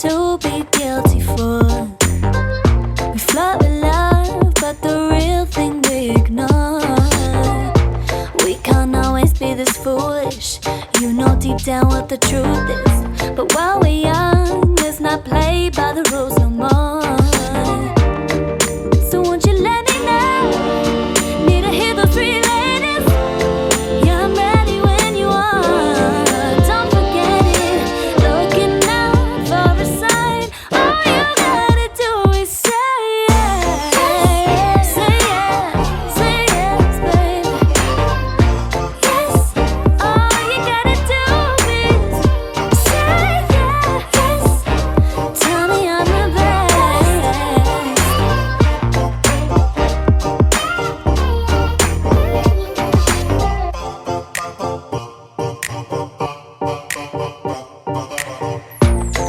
to be guilty for. We flirt with love, but the real thing we ignore. We can't always be this foolish. You know deep down what the truth is. But while we're young, let's not play by the rules no more. So won't you let me know? Need to hear those three ladies. Yeah, I'm ready when you are. Don't forget it. Looking out for a sign. All you gotta do is say yes. Say yes. Say yes, baby. Yes. All you gotta do is say yes. Tell me I'm the best.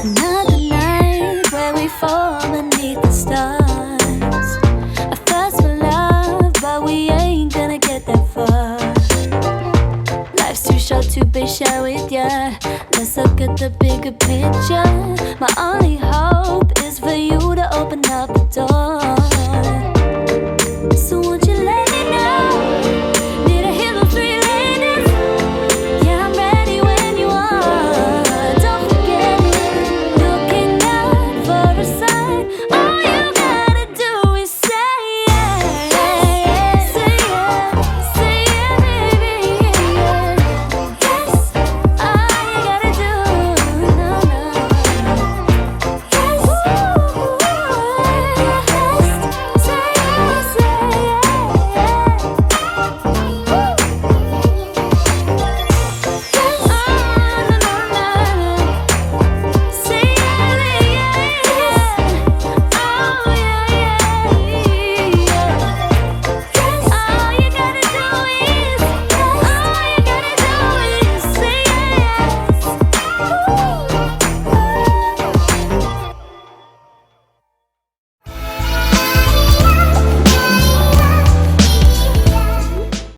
Another night where we fall beneath the stars. A thirst for love, but we ain't gonna get that far. Life's too short to be shy with ya. Let's look at the bigger picture. My only hope is for you to open up the door.